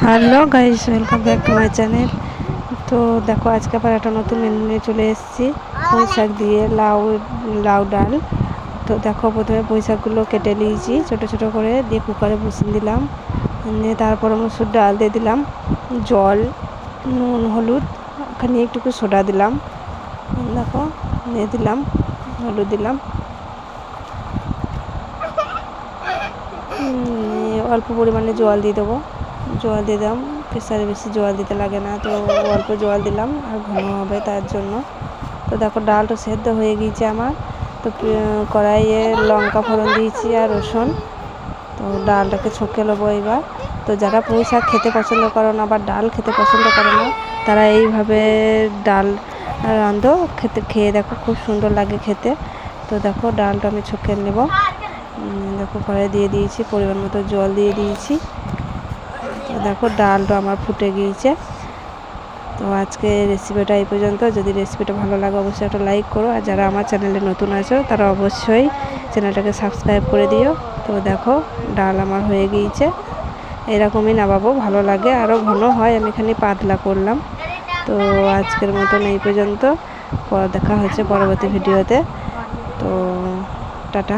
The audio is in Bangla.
Hello guys, welcome back to my channel. তো দেখো, আজকে আবার একটা নতুন মেনু নিয়ে চলে এসেছি। পুঁই শাক দিয়ে লাউ লাউ ডাল। তো দেখো, প্রথমে পুঁই শাকগুলো কেটে নিয়েছি ছোটো ছোটো করে, দিয়ে কুকারে বসিয়ে দিলাম। দিয়ে তারপরে মসুর ডাল দিয়ে দিলাম, জল, নুন, হলুদ, ওখানে একটু সোডা দিলাম। দেখো, দিয়ে দিলাম হলুদ দিলাম, অল্প পরিমাণে জল দিয়ে দেবো। জল দিয়ে দিলাম, প্রেসারে বেশি জল দিতে লাগে না, তো অল্প জল দিলাম, আর ঘন হবে তার জন্য। তো দেখো, ডালটা সেদ্ধ হয়ে গিয়েছে আমার। তো কড়াইয়ে লঙ্কা ফোড়ন দিয়েছি আর রসুন। তো ডালটাকে ছকে নেবো এবার। তো যারা পুঁই শাক খেতে পছন্দ করো না বা ডাল খেতে পছন্দ করো না, তারা এইভাবে ডাল রাঁধো, খেয়ে দেখো, খুব সুন্দর লাগে খেতে। তো দেখো, ডালটা আমি ছকে নেব। দেখো, কড়াই দিয়ে দিয়েছি, পরিমাণ মতো জল দিয়ে দিয়েছি। তো দেখো, ডালটা আমার ফুটে গিয়েছে। তো আজকে রেসিপিটা এই পর্যন্ত। যদি রেসিপিটা ভালো লাগে অবশ্যই একটা লাইক করো, আর যারা আমার চ্যানেলে নতুন আছো তারা অবশ্যই চ্যানেলটাকে সাবস্ক্রাইব করে দিও। তো দেখো, ডাল আমার হয়ে গিয়েছে। এরকমই নামাবো, ভালো লাগে, আরও ঘন হয়, আমি এখানে পাতলা করলাম। তো আজকের মতন এই পর্যন্ত। দেখা হচ্ছে পরবর্তী ভিডিওতে। তো টাটা।